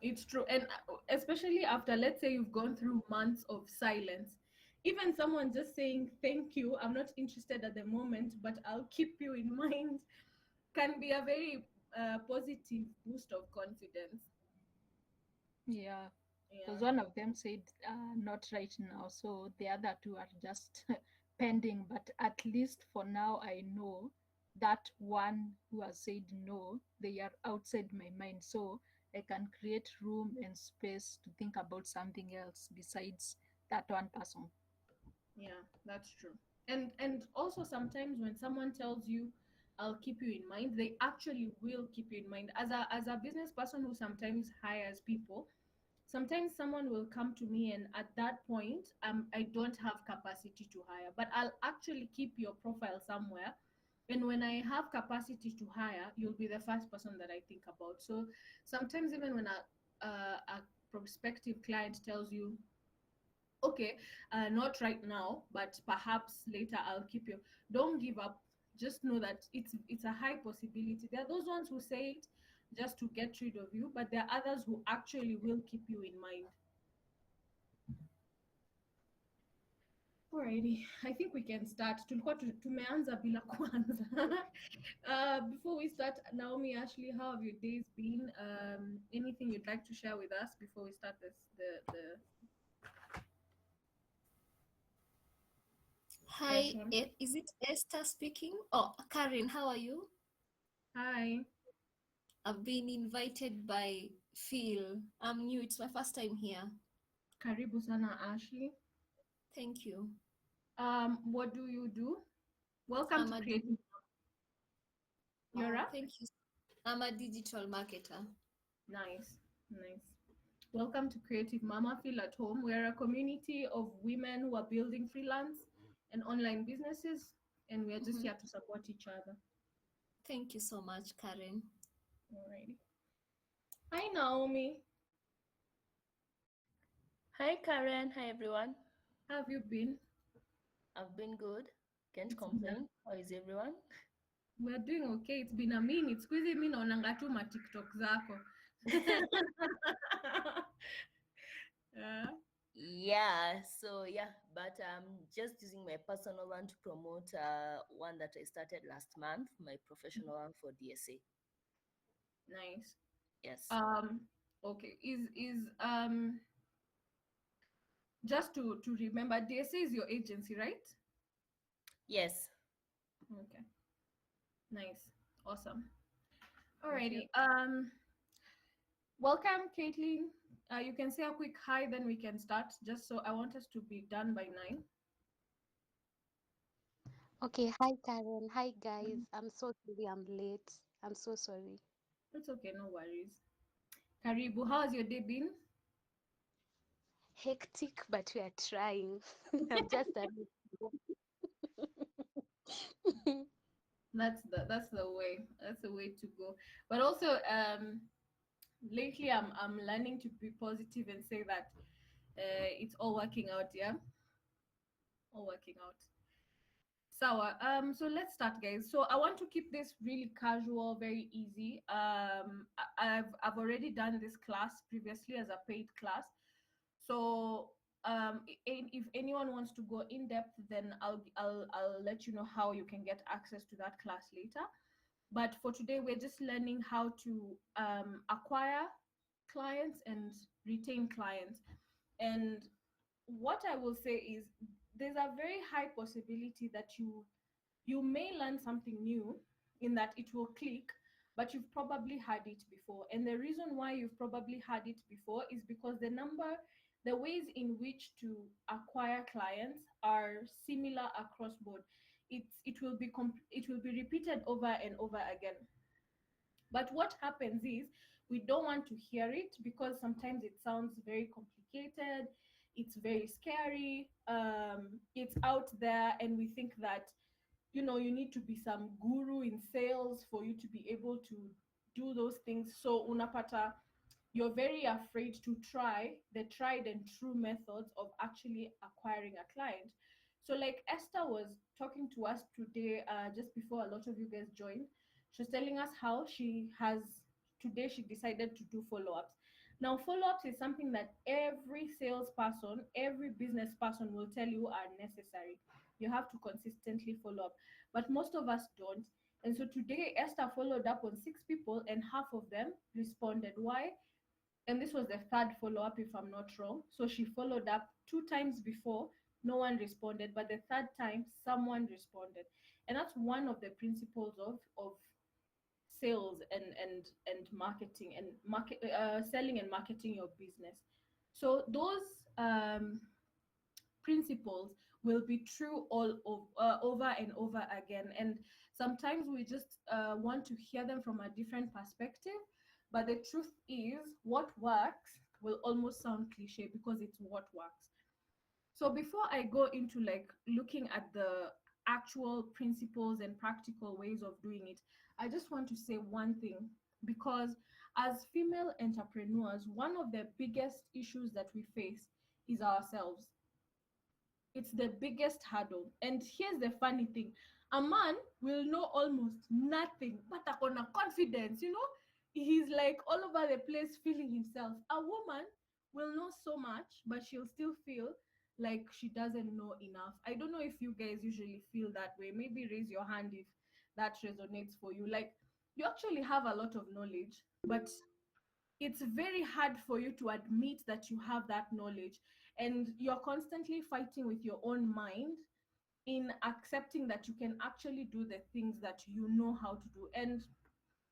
It's true. And especially after, let's say, you've gone through months of silence, even someone just saying, thank you, I'm not interested at the moment, but I'll keep you in mind, can be a very positive boost of confidence. Yeah, because Yeah. one of them said not right now, so the other two are just pending. But at least for now, I know that one who has said no, they are outside my mind, so I can create room and space to think about something else besides that one person. Yeah, that's true. And also sometimes when someone tells you I'll keep you in mind, they actually will keep you in mind. As a business person who sometimes hires people, sometimes someone will come to me and at that point I don't have capacity to hire, but I'll actually keep your profile somewhere. And when I have capacity to hire, you'll be the first person that I think about. So sometimes even when a prospective client tells you, okay, not right now, but perhaps later I'll keep you, don't give up. Just know that it's a high possibility. There are those ones who say it just to get rid of you, but there are others who actually will keep you in mind. Alrighty, I think we can start. Tulikuwa tumeanza bila kuanza. Before we start, Naomi, Ashley, how have your days been? Anything you'd like to share with us before we start this the Hi, session? is it Esther speaking? Oh, Karen, how are you? Hi, I've been invited by Phil. I'm new, it's my first time here. karibu sana, Ashley. Thank you. What do you do? Welcome I'm to a Creative oh, Europe. thank you. I'm a digital marketer. Nice, nice. Welcome to Creative Mama. Feel at home. We're a community of women who are building freelance and online businesses, and we're just Mhm. here to support each other. Thank you so much, Karen. Alrighty. Hi, Naomi. Hi Karen, hi everyone. How have you been? I've been good. Can't It's been a, complain. How is everyone? we're doing okay. It's been a minute. Squeezy mi naonanga tu ma TikTok zako. Yeah. But I'm just using my personal one to promote one that I started last month, my professional one for DSA. Nice. Yes. Um. Okay. Is just to remember, DSA is your agency, right? Yes. Okay. Nice. Awesome. Thank you. Alrighty. Welcome, Caitlin. You can say a quick hi, then we can start. Just so I want us to be done by 9. Okay, hi Karen. Hi guys. I'm so sorry I'm late. I'm so sorry. It's okay, no worries. Karibu, how's your day been? Hectic, but we are trying. I'm just a That's the way. That's the way to go. But also, lately I'm learning to be positive and say that it's all working out. Yeah, all working out. So let's start, guys. So I want to keep this really casual, very easy. I've already done this class previously as a paid class. So if anyone wants to go in depth, then I'll let you know how you can get access to that class later. But for today, we're just learning how to acquire clients and retain clients. And what I will say is there's a very high possibility that you may learn something new in that it will click, but you've probably had it before. And the reason why you've probably had it before is because the ways in which to acquire clients are similar across board. It will be repeated over and over again. But what happens is we don't want to hear it because sometimes it sounds very complicated, it's very scary, it's out there, and we think that you need to be some guru in sales for you to be able to do those things. So unapata, you're very afraid to try the tried and true methods of actually acquiring a client. So like Esther was talking to us today, just before a lot of you guys joined, she was telling us how she decided to do follow-ups. Now, follow-ups is something that every salesperson, every business person will tell you are necessary. You have to consistently follow up, but most of us don't. And so today, Esther followed up on 6 people, and half of them responded. Why? And this was the third follow-up, if I'm not wrong. So she followed up 2 times before, no one responded, but the third time, someone responded. And that's one of the principles of sales and marketing and selling and marketing your business. So those principles will be true over and over again, and sometimes we just want to hear them from a different perspective, but the truth is what works will almost sound cliche because it's what works. So before I go into like looking at the actual principles and practical ways of doing it, I just want to say one thing, because as female entrepreneurs, one of the biggest issues that we face is ourselves. It's the biggest hurdle. And here's the funny thing: a man will know almost nothing, but akona confidence, he's like all over the place feeling himself. A woman will know so much, but she'll still feel like she doesn't know enough. I don't know if you guys usually feel that way. Maybe raise your hand if that resonates for you. Like, you actually have a lot of knowledge, but it's very hard for you to admit that you have that knowledge, and you're constantly fighting with your own mind in accepting that you can actually do the things that you know how to do. And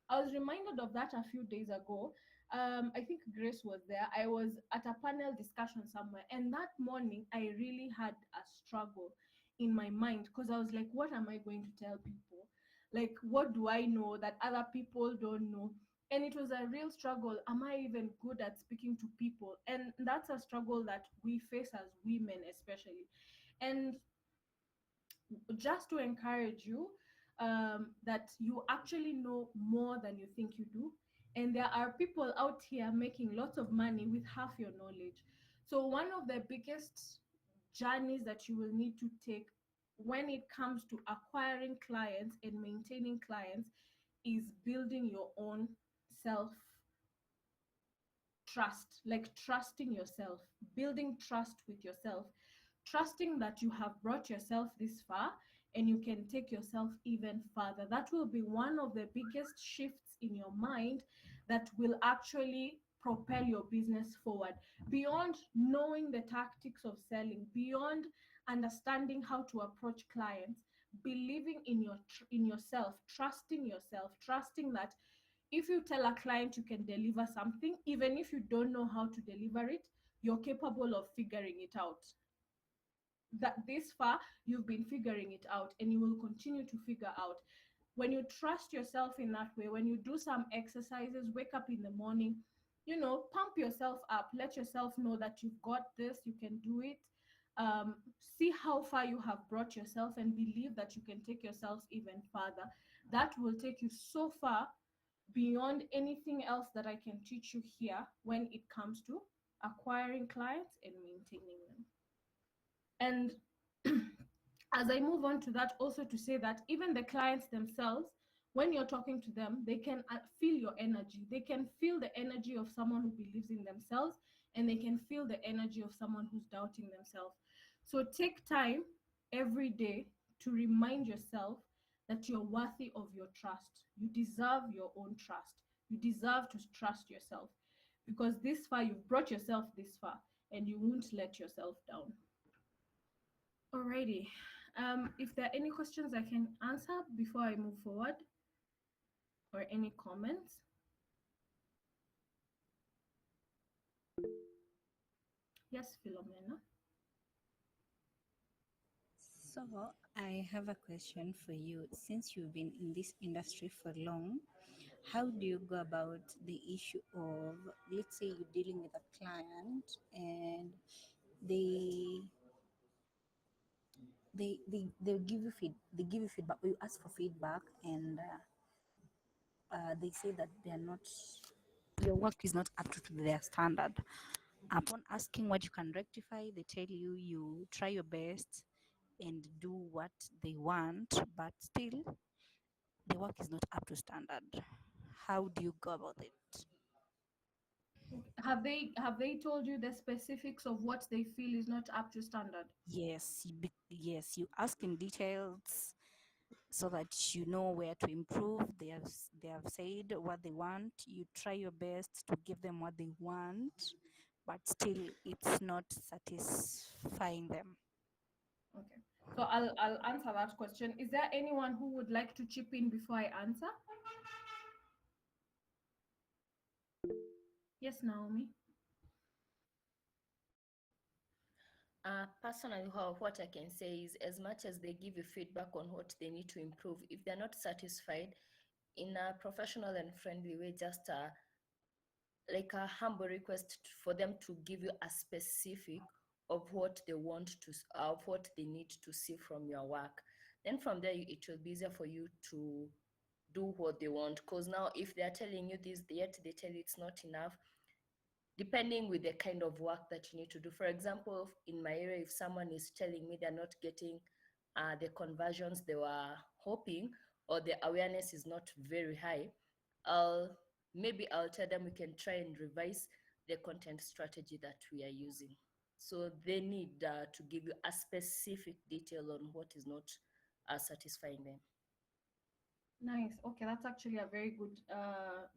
I was reminded of that a few days ago. I think Grace was there. I was at a panel discussion somewhere, and that morning I really had a struggle in my mind because I was like, what am I going to tell people? Like, what do I know that other people don't know? And it was a real struggle. Am I even good at speaking to people? And that's a struggle that we face as women, especially. And just to encourage you, that you actually know more than you think you do. And there are people out here making lots of money with half your knowledge. So, one of the biggest journeys that you will need to take when it comes to acquiring clients and maintaining clients is building your own self trust, like trusting yourself, building trust with yourself, trusting that you have brought yourself this far and you can take yourself even further. That will be one of the biggest shifts in your mind that will actually propel your business forward, beyond knowing the tactics of selling, beyond understanding how to approach clients, believing in yourself, trusting that if you tell a client you can deliver something, even if you don't know how to deliver it, you're capable of figuring it out. That this far you've been figuring it out and you will continue to figure out. When you trust yourself in that way, when you do some exercises, wake up in the morning, pump yourself up, let yourself know that you've got this, you can do it. See how far you have brought yourself and believe that you can take yourself even further. That will take you so far beyond anything else that I can teach you here when it comes to acquiring clients and maintaining them. And as I move on to that, also to say that even the clients themselves, when you're talking to them, they can feel your energy. They can feel the energy of someone who believes in themselves, and they can feel the energy of someone who's doubting themselves. So take time every day to remind yourself that you're worthy of your trust. You deserve your own trust. You deserve to trust yourself, because this far, you've brought yourself this far, and you won't let yourself down. Alrighty. If there are any questions I can answer before I move forward, or any comments. Yes, Philomena. So, I have a question for you. Since you've been in this industry for long, how do you go about the issue of, let's say, you're dealing with a client and they they give you feedback, or you ask for feedback, and they say that your work is not up to their standard. Upon asking what you can rectify, they tell you you try your best and do what they want, but still the work is not up to standard. How do you go about it? Have they told you the specifics of what they feel is not up to standard? Yes, yes, you ask in details so that you know where to improve. They have said what they want. You try your best to give them what they want, but still it's not satisfying them. Okay. So I'll answer that question. Is there anyone who would like to chip in before I answer? Yes, Naomi. Personally, what I can say is, as much as they give you feedback on what they need to improve, if they're not satisfied, in a professional and friendly way, just like a humble request for them to give you a specific of what they want to, of what they need to see from your work. Then from there, it will be easier for you to do what they want. Because now, if they are telling you this, yet they tell you it's not enough, depending with the kind of work that you need to do. For example, in my area, if someone is telling me they're not getting the conversions they were hoping, or the awareness is not very high, I'll I'll tell them we can try and revise the content strategy that we are using. So they need to give you a specific detail on what is not satisfying them. Nice. Okay, that's actually a very good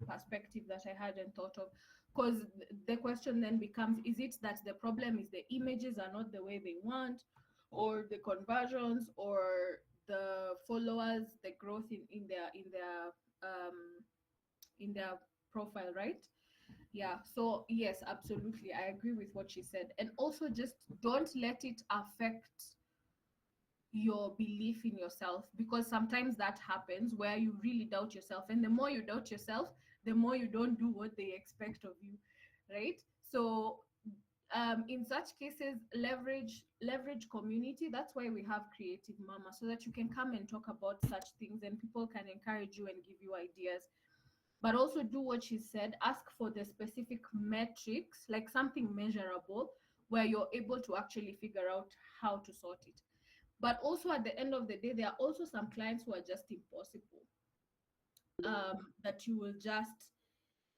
perspective that I hadn't thought of. Because the question then becomes, is it that the problem is the images are not the way they want, or the conversions, or the followers, the growth in their profile, right? Yeah. So yes, absolutely. I agree with what she said. And also just don't let it affect your belief in yourself, because sometimes that happens where you really doubt yourself, and the more you doubt yourself, the more you don't do what they expect of you, right? So in such cases, leverage community. That's why we have Creative Mama, so that you can come and talk about such things and people can encourage you and give you ideas. But also do what she said, ask for the specific metrics, like something measurable, where you're able to actually figure out how to sort it. But also at the end of the day, there are also some clients who are just impossible. That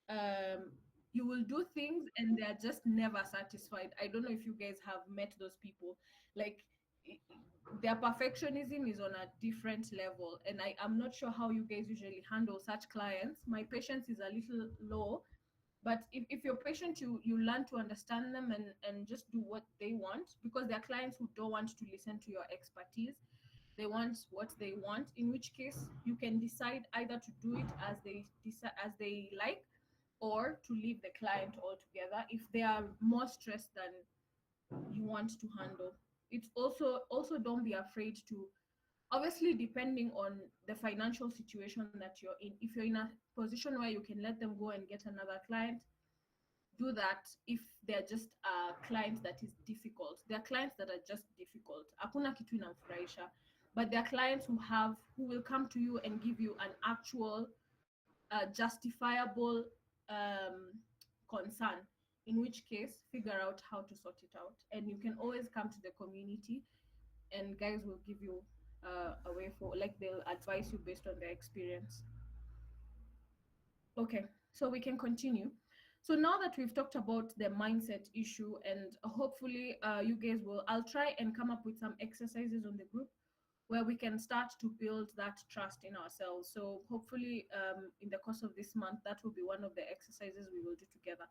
um, you will do things and they are just never satisfied. I don't know if you guys have met those people. Like i- their perfectionism is on a different level, and I'm not sure how you guys usually handle such clients. My patience is a little low, but if you're patient, you learn to understand them and just do what they want, because there are clients who don't want to listen to your expertise. They want what they want, in which case you can decide either to do it as they decide, as they like, or to leave the client altogether if they are more stressed than you want to handle. It's also don't be afraid to, obviously depending on the financial situation that you're in. If you're in a position where you can let them go and get another client, do that. If they're just a client that is difficult, there are clients that are just difficult, hakuna kitu inamfurahisha, but there are clients who will come to you and give you an actual justifiable concern, in which case figure out how to sort it out. And you can always come to the community, and guys will give you a way for, like, they'll advise you based on their experience. Okay, so we can continue. So now that we've talked about the mindset issue, and hopefully you guys will, I'll try and come up with some exercises on the group where we can start to build that trust in ourselves. So hopefully in the course of this month, that will be one of the exercises we will do together.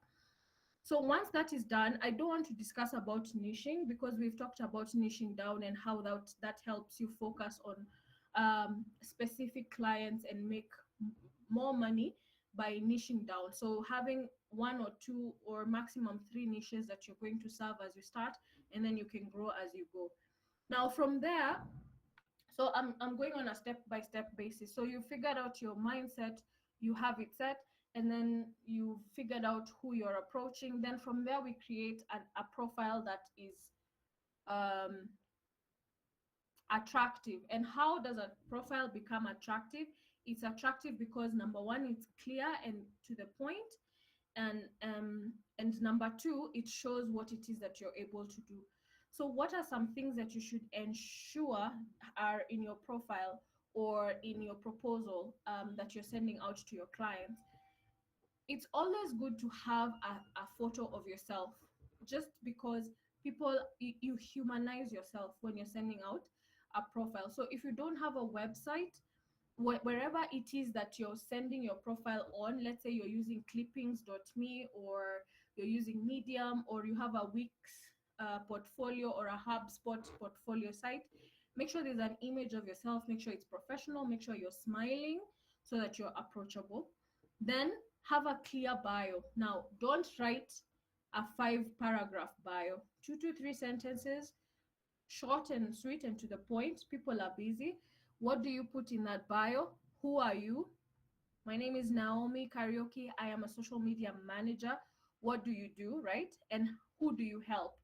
So once that is done, I don't want to discuss about niching, because we've talked about niching down and how that helps you focus on specific clients and make more money by niching down. So having one or two or maximum three niches that you're going to serve as you start, and then you can grow as you go. Now from there, so I'm going on a step-by-step basis. So you figured out your mindset, you have it set, and then you figured out who you're approaching. Then from there, we create a profile that is um, attractive. And how does a profile become attractive? It's attractive because number one, it's clear and to the point, and number two, it shows what it is that you're able to do. So what are some things that you should ensure are in your profile or in your proposal that you're sending out to your clients? it's always good to have a photo of yourself, just because people, you humanize yourself when you're sending out a profile. So if you don't have a website, wherever it is that you're sending your profile on, let's say you're using clippings.me, or you're using Medium, or you have a Wix portfolio or a HubSpot portfolio site, make sure there's an image of yourself, make sure it's professional, make sure you're smiling so that you're approachable. Then have a clear bio. Now, don't write a 5-paragraph bio, 2 to 3 sentences, short and sweet and to the point. People are busy. What do you put in that bio? Who are you? My name is Naomi Karaoke. I am a social media manager. What do you do, right? And who do you help?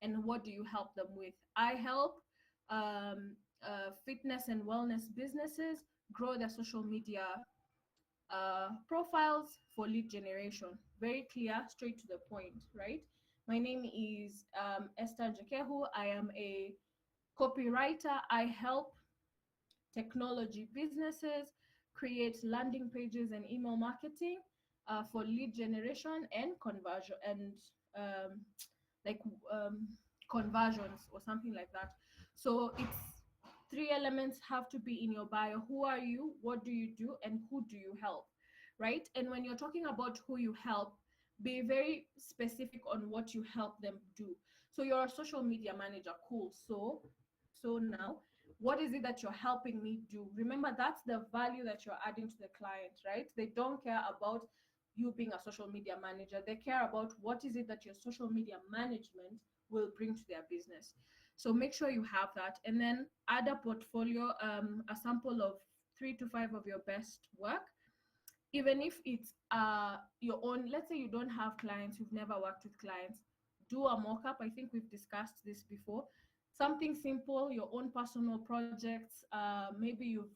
And what do you help them with? I help fitness and wellness businesses grow their social media profiles for lead generation. Very clear, straight to the point, right? My name is Esther Jekehu. I am a copywriter. I help technology businesses create landing pages and email marketing for lead generation and conversion, and um, like conversions or something like that. So it's 3 elements have to be in your bio. Who are you? What do you do? And who do you help? Right? And when you're talking about who you help, be very specific on what you help them do. So you're a social media manager. Cool. So now, what is it that you're helping me do? Remember, that's the value that you're adding to the client, right? They don't care about you being a social media manager. They care about what is it that your social media management will bring to their business. So make sure you have that, and then add a portfolio, a sample of 3 to 5 of your best work. Even if it's your own, let's say you don't have clients, you've never worked with clients, do a mock-up. I think we've discussed this before. Something simple, your own personal projects. Maybe you've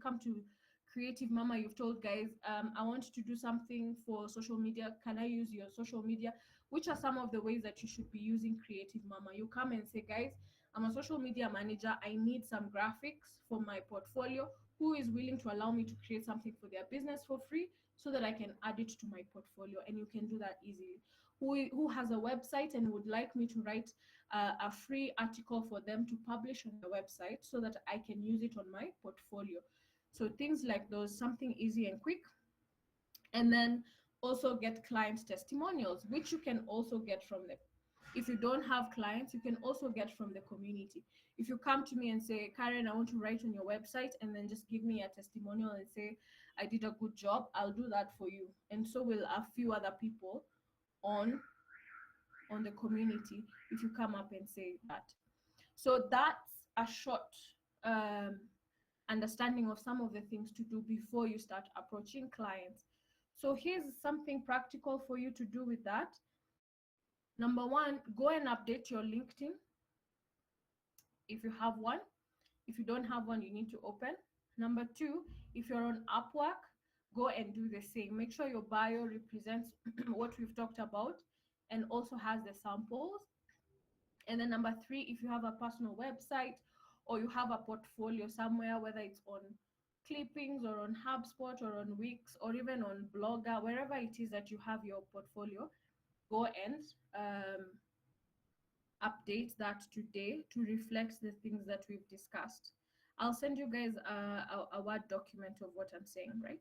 come to Creative Mama, you've told guys, I want to do something for social media. Can I use your social media? Which are some of the ways that you should be using Creative Mama? You come and say, guys, I'm a social media manager. I need some graphics for my portfolio. Who is willing to allow me to create something for their business for free so that I can add it to my portfolio? And you can do that easily. Who has a website and would like me to write a free article for them to publish on the website so that I can use it on my portfolio? So things like those, something easy and quick. And then also get client testimonials, which you can also get from them. If you don't have clients, you can also get from the community. If you come to me and say, Karen, I want to write on your website, and then just give me a testimonial and say, I did a good job, I'll do that for you. And so will a few other people on the community if you come up and say that. So that's a short understanding of some of the things to do before you start approaching clients. So here's something practical for you to do with that. Number 1, go and update your LinkedIn if you have one. If you don't have one, you need to open. Number 2, if you're on Upwork, go and do the same. Make sure your bio represents what we've talked about and also has the samples. And then number 3, if you have a personal website or you have a portfolio somewhere, whether it's on Clippings or on HubSpot or on Wix or even on Blogger, wherever it is that you have your portfolio, go and update that today to reflect the things that we've discussed. I'll send you guys a Word document of what I'm saying, right?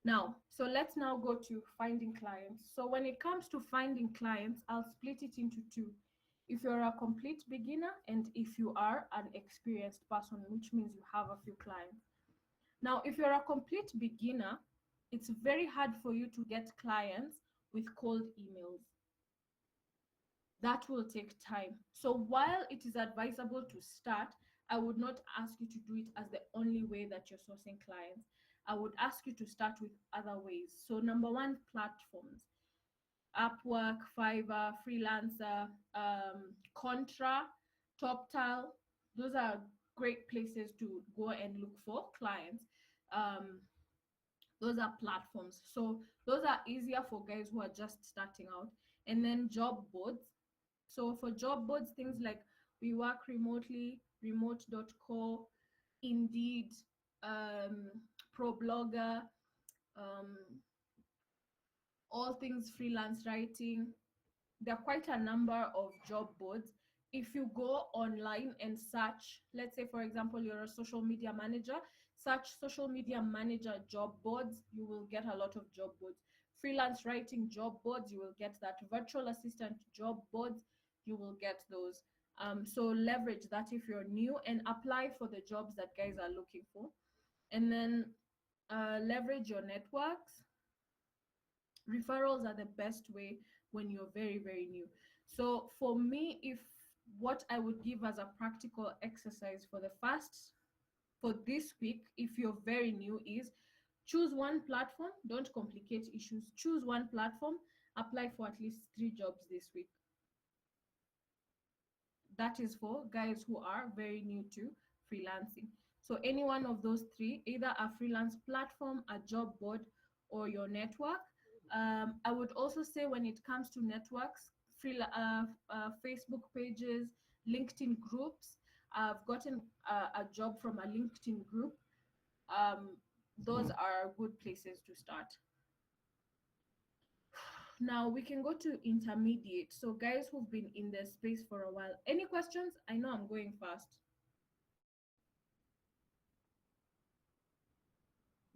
Now, so let's now go to finding clients. So when it comes to finding clients, I'll split it into 2. If you're a complete beginner and if you are an experienced person, which means you have a few clients. Now, if you're a complete beginner, it's very hard for you to get clients with cold emails. That will take time. So while it is advisable to start, I would not ask you to do it as the only way that you're sourcing clients. I would ask you to start with other ways. So number 1, platforms. Upwork, Fiverr, Freelancer, Contra, TopTal. Those are great places to go and look for clients. Those are platforms. So those are easier for guys who are just starting out. And then job boards. So for job boards, things like We Work Remotely, Remote.co, Indeed, ProBlogger, all things freelance writing. There are quite a number of job boards. If you go online and search, let's say, for example, you're a social media manager, search social media manager job boards, you will get a lot of job boards. Freelance writing job boards, you will get that. Virtual assistant job boards, you will get those. So leverage that if you're new and apply for the jobs that guys are looking for. And then leverage your networks. Referrals are the best way when you're very, very new. So for me, if what I would give as a practical exercise for this week, if you're very new, is choose one platform. Don't complicate issues. Choose one platform. Apply for at least 3 jobs this week. That is for guys who are very new to freelancing. So any one of those 3, either a freelance platform, a job board, or your network. I would also say when it comes to networks, Facebook pages, LinkedIn groups. I've gotten a job from a LinkedIn group. Those are good places to start. Now we can go to intermediate. So guys who've been in the space for a while. Any questions? I know I'm going fast.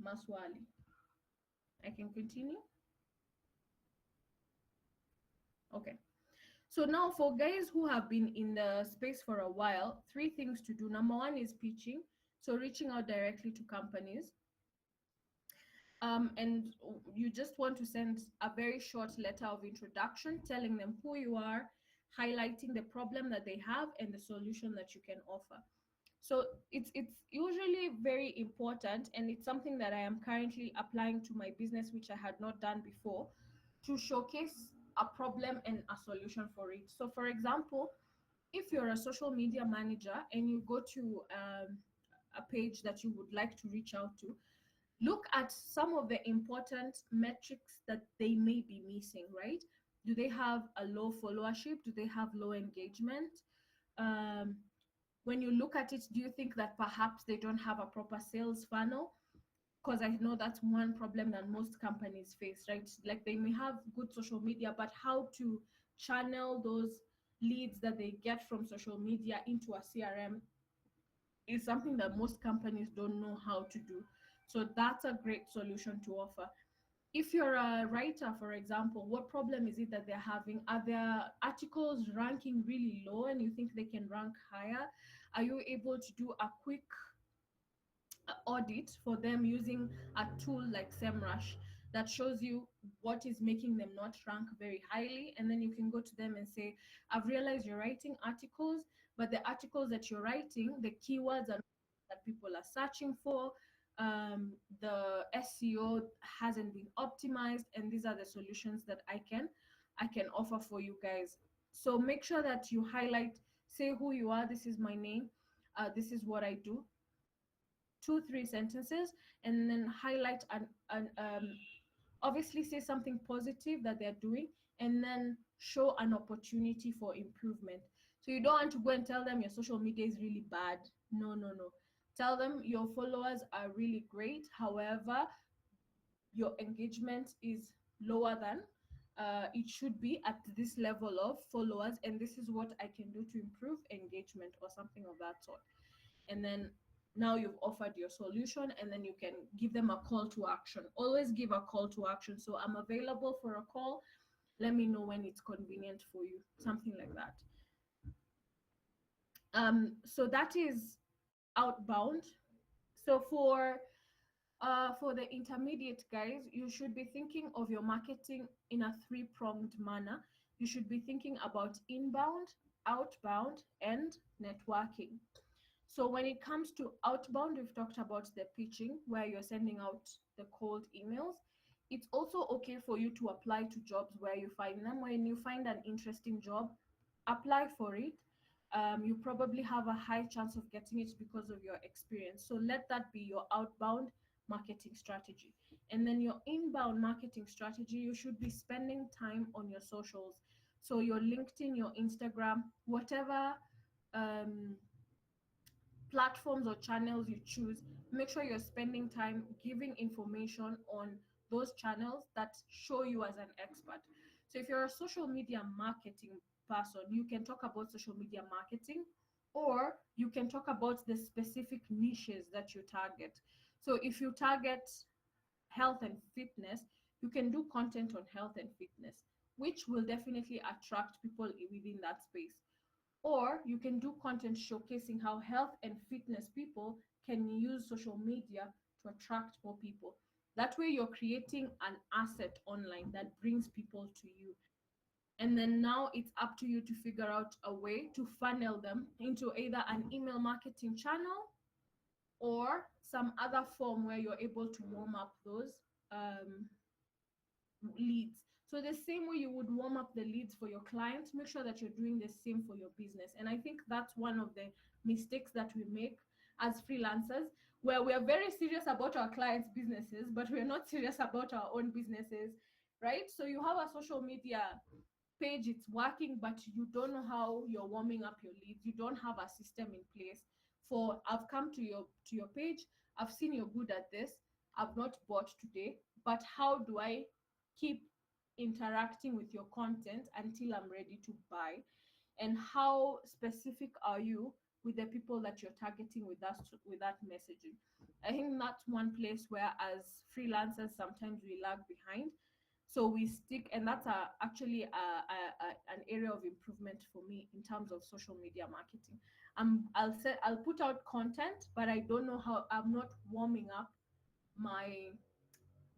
Maswali. I can continue? Okay. So now for guys who have been in the space for a while, 3 things to do. Number 1 is pitching. So reaching out directly to companies. And you just want to send a very short letter of introduction, telling them who you are, highlighting the problem that they have and the solution that you can offer. So it's usually very important, and it's something that I am currently applying to my business, which I had not done before, to showcase a problem and a solution for it. So for example, if you're a social media manager and you go to a page that you would like to reach out to, look at some of the important metrics that they may be missing, right? Do they have a low followership? Do they have low engagement? When you look at it, do you think that perhaps they don't have a proper sales funnel? Because I know that's one problem that most companies face, right? Like they may have good social media, but how to channel those leads that they get from social media into a CRM is something that most companies don't know how to do. So that's a great solution to offer. If you're a writer, for example, what problem is it that they're having? Are their articles ranking really low and you think they can rank higher? Are you able to do a quick audit for them using a tool like SEMrush that shows you what is making them not rank very highly? And then you can go to them and say, I've realized you're writing articles, but the articles that you're writing, the keywords are that people are searching for. The SEO hasn't been optimized, and these are the solutions that I can offer for you guys. So make sure that you highlight, say who you are. This is my name. This is what I do. 2-3 sentences, and then highlight and obviously say something positive that they're doing, and then show an opportunity for improvement. So you don't want to go and tell them your social media is really bad. No. Tell them your followers are really great. However, your engagement is lower than it should be at this level of followers, and this is what I can do to improve engagement or something of that sort. And then now you've offered your solution, and then you can give them a call to action. Always give a call to action. So I'm available for a call. Let me know when it's convenient for you. Something like that. So that is outbound. So for the intermediate guys, you should be thinking of your marketing in a 3-pronged manner. You should be thinking about inbound, outbound, and networking. So when it comes to outbound, we've talked about the pitching, where you're sending out the cold emails. It's also okay for you to apply to jobs where you find them. When you find an interesting job, apply for it. You probably have a high chance of getting it because of your experience. So let that be your outbound marketing strategy. And then your inbound marketing strategy, you should be spending time on your socials. So your LinkedIn, your Instagram, whatever platforms or channels you choose, make sure you're spending time giving information on those channels that show you as an expert. So if you're a social media marketing person, you can talk about social media marketing, or you can talk about the specific niches that you target. So if you target health and fitness, you can do content on health and fitness, which will definitely attract people within that space. Or you can do content showcasing how health and fitness people can use social media to attract more people. That way, you're creating an asset online that brings people to you. And then now it's up to you to figure out a way to funnel them into either an email marketing channel or some other form where you're able to warm up those um, leads. So the same way you would warm up the leads for your clients, make sure that you're doing the same for your business. And I think that's one of the mistakes that we make as freelancers, where we are very serious about our clients' businesses, but we're not serious about our own businesses, right? So you have a social media page, it's working, but you don't know how you're warming up your leads. You don't have a system in place for, I've come to your page, I've seen you're good at this, I've not bought today, but how do I keep interacting with your content until I'm ready to buy? And how specific are you with the people that you're targeting with us with that messaging? I think that's one place where as freelancers sometimes we lag behind. So we stick, and that's actually an area of improvement for me in terms of social media marketing. I'll put out content, but I don't know how, I'm not warming up my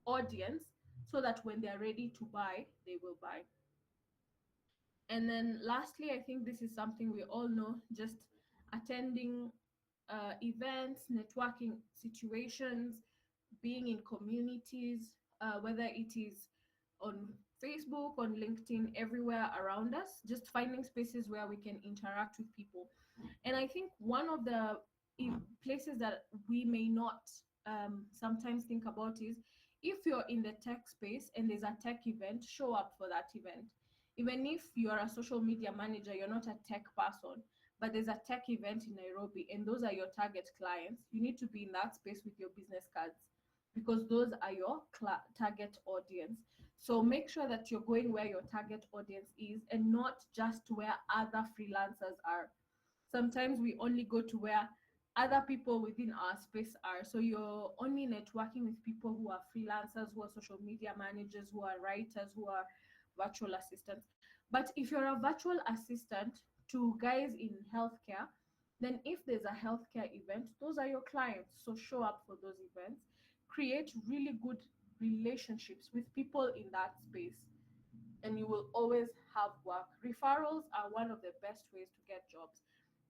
audience so that when they're ready to buy, they will buy. And then lastly, I think this is something we all know, just attending events, networking situations, being in communities, whether it is on Facebook, on LinkedIn, everywhere around us, just finding spaces where we can interact with people. And I think one of the places that we may not sometimes think about is, if you're in the tech space and there's a tech event, show up for that event. Even if you're a social media manager, you're not a tech person, but there's a tech event in Nairobi and those are your target clients, you need to be in that space with your business cards, because those are your target audience. So make sure that you're going where your target audience is and not just where other freelancers are. Sometimes we only go to where other people within our space are. So you're only networking with people who are freelancers, who are social media managers, who are writers, who are virtual assistants. But if you're a virtual assistant to guys in healthcare, then if there's a healthcare event, those are your clients. So show up for those events. Create really good relationships with people in that space, and you will always have work. Referrals are one of the best ways to get jobs.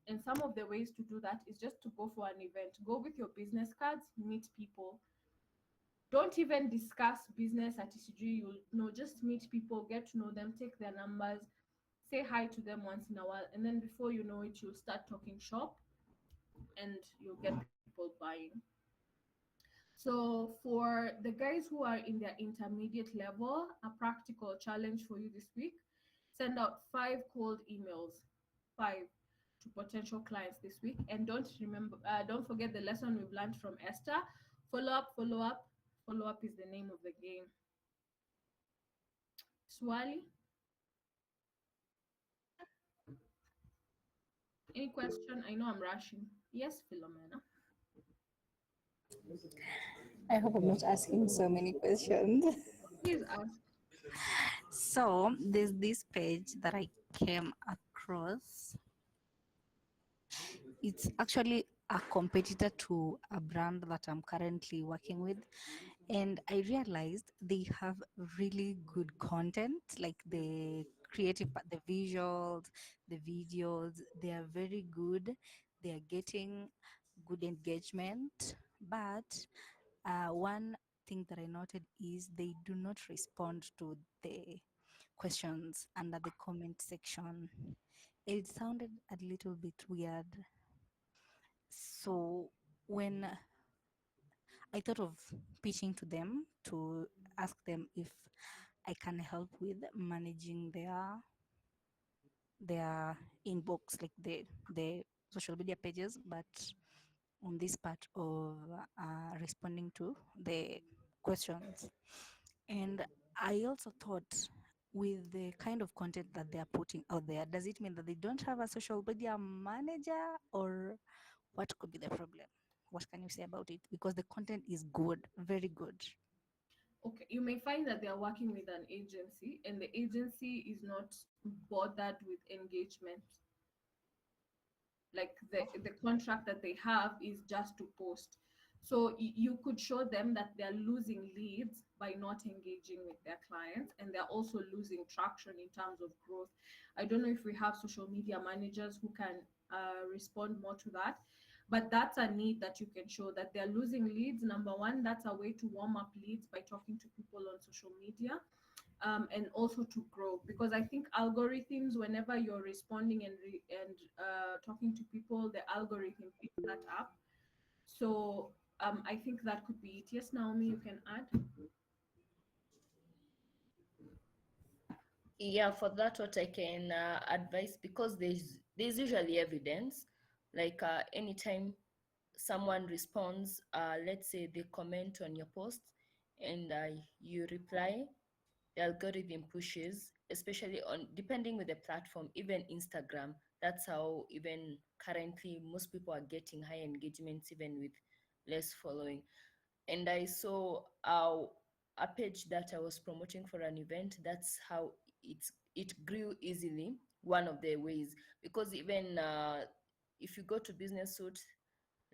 And some of the ways to do that is just to go for an event. Go with your business cards, meet people. Don't even discuss business at TCG. You'll know, just meet people, get to know them, take their numbers, say hi to them once in a while, and then before you know it, you'll start talking shop and you'll get people buying. So for the guys who are in their intermediate level, a practical challenge for you this week: send out 5 cold emails, 5, to potential clients this week. And don't forget the lesson we've learned from Esther. Follow up, follow up, follow up is the name of the game. Swali, any question? I know I'm rushing. Yes, Philomena. I hope I'm not asking so many questions. Please ask. So there's this page that I came across. It's actually a competitor to a brand that I'm currently working with. And I realized they have really good content, like the creative, the visuals, the videos, they are very good. They are getting good engagement. But one thing that I noted is they do not respond to the questions under the comment section. It sounded a little bit weird. So when I thought of pitching to them to ask them if I can help with managing their inbox, like the social media pages, but on this part of responding to the questions. And I also thought, with the kind of content that they are putting out there, does it mean that they don't have a social media manager, or what could be the problem? What can you say about it? Because the content is good, very good. Okay, you may find that they are working with an agency and the agency is not bothered with engagement. Like the contract that they have is just to post. So you could show them that they're losing leads by not engaging with their clients, and they're also losing traction in terms of growth. I don't know if we have social media managers who can respond more to that, but that's a need that you can show, that they're losing leads. Number one, that's a way to warm up leads by talking to people on social media, and also to grow, because I think algorithms, whenever you're responding and talking to people, the algorithm picks that up. So I think that could be it. Yes, Naomi, you can add. Yeah, for that, what I can advise, because there's usually evidence, like anytime someone responds, let's say they comment on your post and you reply, the algorithm pushes, especially on, depending with the platform, even Instagram. That's how even currently most people are getting high engagements even with less following. And I saw a page that I was promoting for an event. That's how it grew easily. One of the ways, because even if you go to Business Suit,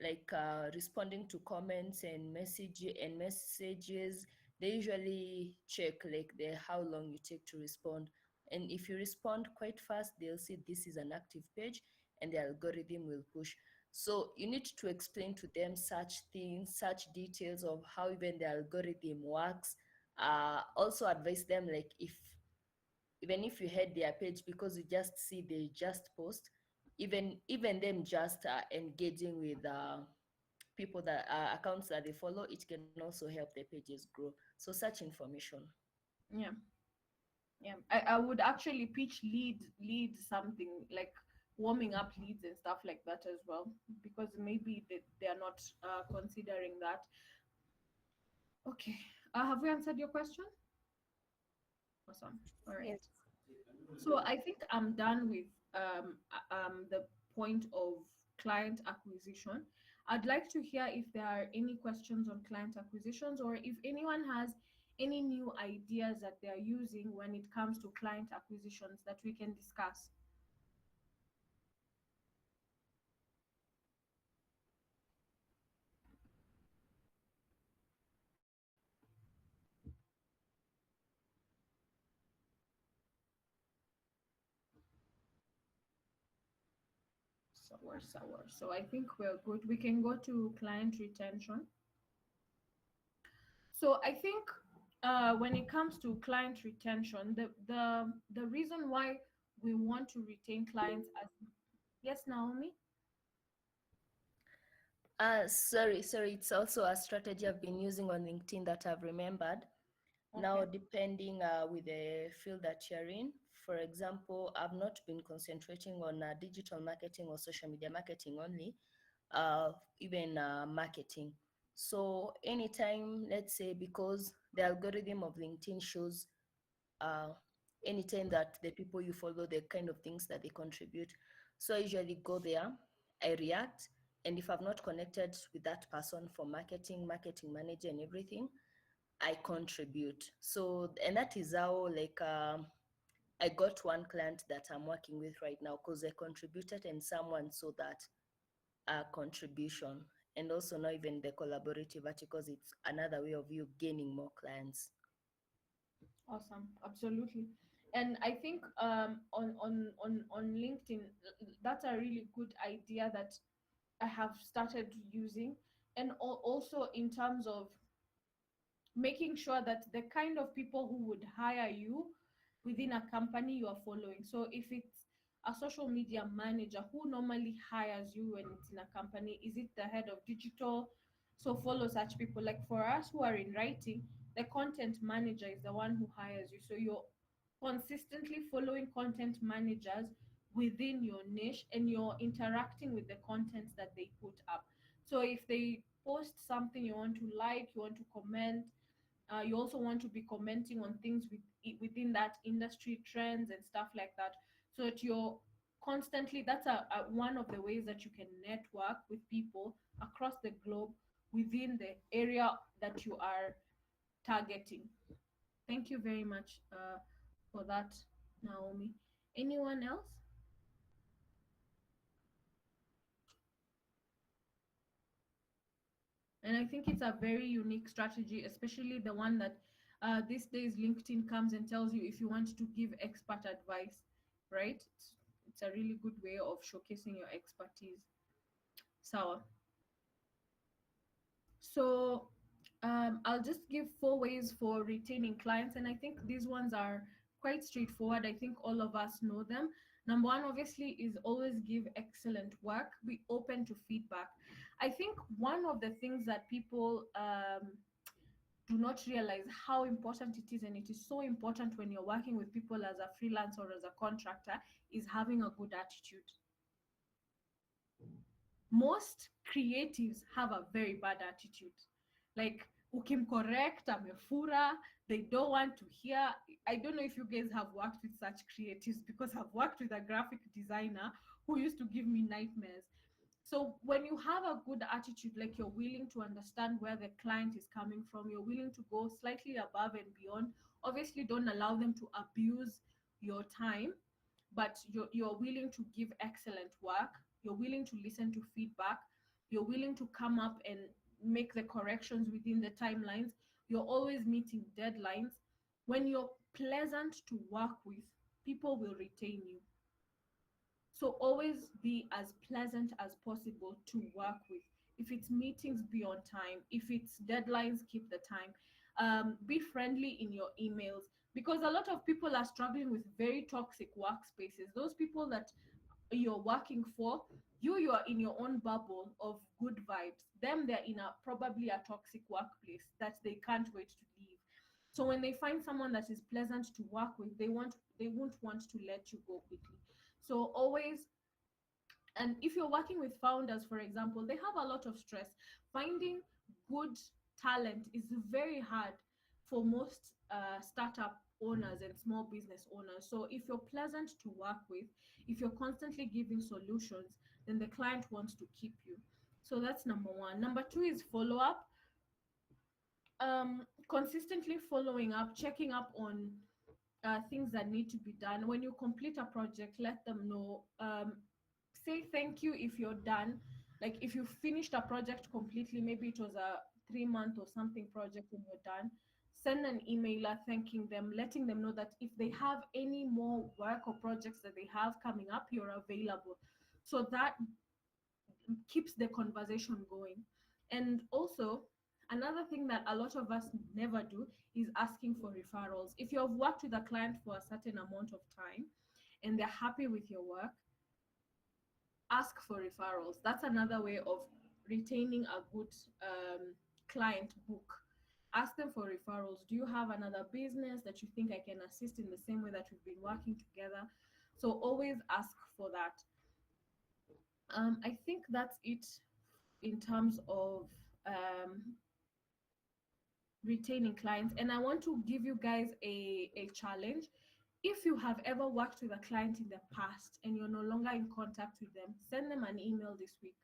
like responding to comments and messages, they usually check like the how long you take to respond. And if you respond quite fast, they'll see this is an active page and the algorithm will push. So you need to explain to them such things, such details of how even the algorithm works. Also advise them, like, if even if you head their page because you just see they just post, even them just engaging with people that accounts that they follow, it can also help their pages grow. So such information. Yeah, yeah. I would actually pitch lead something like warming up leads and stuff like that as well, because maybe they are not considering that. Okay. Have we answered your question? Awesome. All right. Yes. So I think I'm done with the point of client acquisition. I'd like to hear if there are any questions on client acquisitions, or if anyone has any new ideas that they are using when it comes to client acquisitions that we can discuss. Sour. So I think we're good. We can go to client retention. So I think when it comes to client retention, the reason why we want to retain clients as, yes, Naomi. Sorry, it's also a strategy I've been using on LinkedIn that I've remembered. Now, Okay. depending with the field that you're in, for example, I've not been concentrating on digital marketing or social media marketing only, even marketing. So anytime, let's say, because the algorithm of LinkedIn shows uh, anytime that the people you follow, the kind of things that they contribute. So I usually go there, I react, and if I've not connected with that person for marketing manager and everything, I contribute. So, and that is how, like, I got one client that I'm working with right now because I contributed and someone saw that contribution. And also now even the collaborative articles, it's another way of you gaining more clients. Awesome, absolutely. And I think on LinkedIn, that's a really good idea that I have started using. And also in terms of making sure that the kind of people who would hire you within a company you are following. So if it's a social media manager, who normally hires you when it's in a company? Is it the head of digital? So follow such people. Like for us who are in writing, the content manager is the one who hires you. So you're consistently following content managers within your niche, and you're interacting with the content that they put up. So if they post something, you want to like, you want to comment, You also want to be commenting on things within that industry trends and stuff like that, so that you're constantly, that's one of the ways that you can network with people across the globe within the area that you are targeting. Thank you very much for that, Naomi. Anyone else? And I think it's a very unique strategy, especially the one that these days LinkedIn comes and tells you if you want to give expert advice, right? It's a really good way of showcasing your expertise. Sawa. So I'll just give 4 ways for retaining clients, and I think these ones are quite straightforward. I think all of us know them. Number one, obviously, is always give excellent work. Be open to feedback. I think one of the things that people do not realize how important it is, and it is so important when you're working with people as a freelancer or as a contractor, is having a good attitude. Most creatives have a very bad attitude. Like, ukimcorrect amefura, they don't want to hear. I don't know if you guys have worked with such creatives, because I've worked with a graphic designer who used to give me nightmares. So when you have a good attitude, like you're willing to understand where the client is coming from, you're willing to go slightly above and beyond. Obviously, don't allow them to abuse your time, but you're willing to give excellent work. You're willing to listen to feedback. You're willing to come up and make the corrections within the timelines. You're always meeting deadlines. When you're pleasant to work with, people will retain you. So always be as pleasant as possible to work with. If it's meetings, be on time. If it's deadlines, keep the time. Be friendly in your emails, because a lot of people are struggling with very toxic workspaces. Those people that you're working for, you are in your own bubble of good vibes. Them, they're in a probably a toxic workplace that they can't wait to leave. So when they find someone that is pleasant to work with, they won't want to let you go quickly. So always, and if you're working with founders, for example, they have a lot of stress. Finding good talent is very hard for most startup owners and small business owners. So if you're pleasant to work with, if you're constantly giving solutions, then the client wants to keep you. So that's number one. Number two is follow up. Consistently following up, checking up on things that need to be done. When you complete a project, let them know. Say thank you if you're done. Like if you finished a project completely, maybe it was a 3-month or something project and you're done, send an emailer thanking them, letting them know that if they have any more work or projects that they have coming up, you're available. So that keeps the conversation going. And also, another thing that a lot of us never do is asking for referrals. If you have worked with a client for a certain amount of time and they're happy with your work, ask for referrals. That's another way of retaining a good client book. Ask them for referrals. Do you have another business that you think I can assist in the same way that we've been working together? So always ask for that. I think that's it in terms of retaining clients. And I want to give you guys a challenge. If you have ever worked with a client in the past and you're no longer in contact with them, send them an email this week.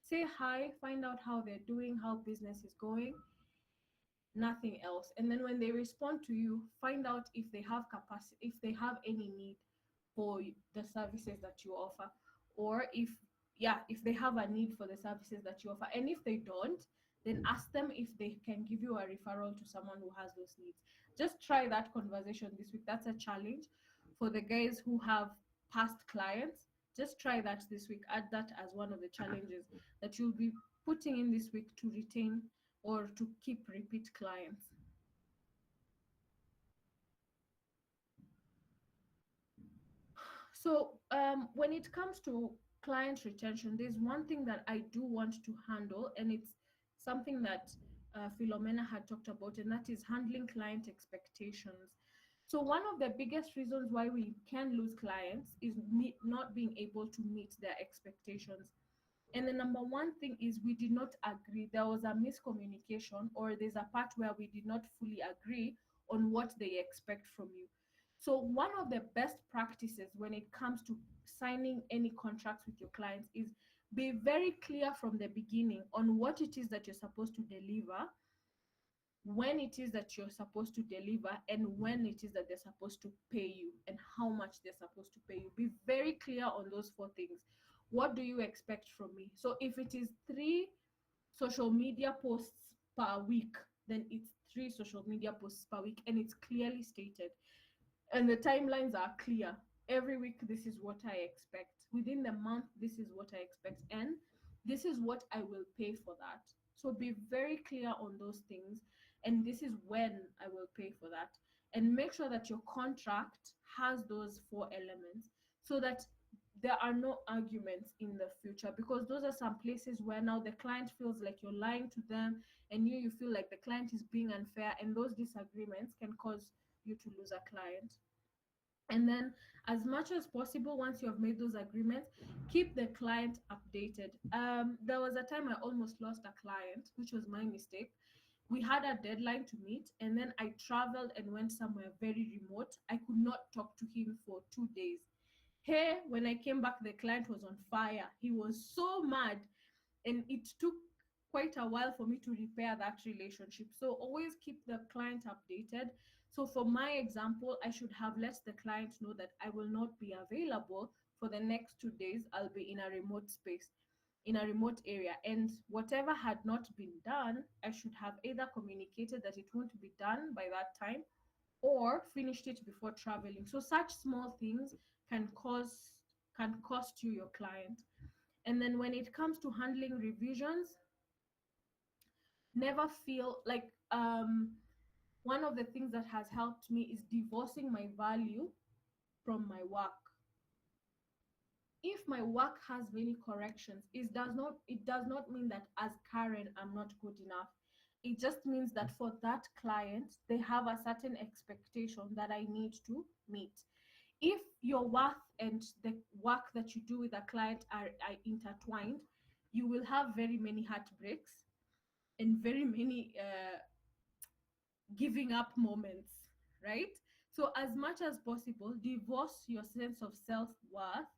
Say hi, find out how they're doing, how business is going, nothing else. And then when they respond to you, find out if they have capacity, if they have any need for the services that you offer, or if they have a need for the services that you offer. And if they don't, then ask them if they can give you a referral to someone who has those needs. Just try that conversation this week. That's a challenge for the guys who have past clients. Just try that this week. Add that as one of the challenges that you'll be putting in this week to retain or to keep repeat clients. So when it comes to client retention, there's one thing that I do want to handle, and it's something that Philomena had talked about, and that is handling client expectations. So one of the biggest reasons why we can lose clients is not being able to meet their expectations. And the number one thing is we did not agree. There was a miscommunication, or there's a part where we did not fully agree on what they expect from you. So one of the best practices when it comes to signing any contracts with your clients is be very clear from the beginning on what it is that you're supposed to deliver, when it is that you're supposed to deliver, and when it is that they're supposed to pay you, and how much they're supposed to pay you. Be very clear on those four things. What do you expect from me? So if it is 3 social media posts per week, then it's 3 social media posts per week, and it's clearly stated, and the timelines are clear. Every week, this is what I expect. Within the month, this is what I expect, and this is what I will pay for that. So be very clear on those things, and this is when I will pay for that. And make sure that your contract has those 4 elements, so that there are no arguments in the future, because those are some places where now the client feels like you're lying to them, and you feel like the client is being unfair, and those disagreements can cause you to lose a client. And then, as much as possible, once you have made those agreements, keep the client updated. There was a time I almost lost a client, which was my mistake. We had a deadline to meet, and then I traveled and went somewhere very remote. I could not talk to him for 2 days. Hey, when I came back, the client was on fire. He was so mad, and it took quite a while for me to repair that relationship. So always keep the client updated. So for my example, I should have let the client know that I will not be available for the next 2 days. I'll be in a remote space, in a remote area. And whatever had not been done, I should have either communicated that it won't be done by that time, or finished it before traveling. So such small things can cost you your client. And then when it comes to handling revisions, never feel like one of the things that has helped me is divorcing my value from my work. If my work has many corrections, it does not mean that as Karen I'm not good enough. It just means that for that client, they have a certain expectation that I need to meet. If your worth and the work that you do with a client are intertwined, you will have very many heartbreaks and very many giving up moments, right? So as much as possible, divorce your sense of self-worth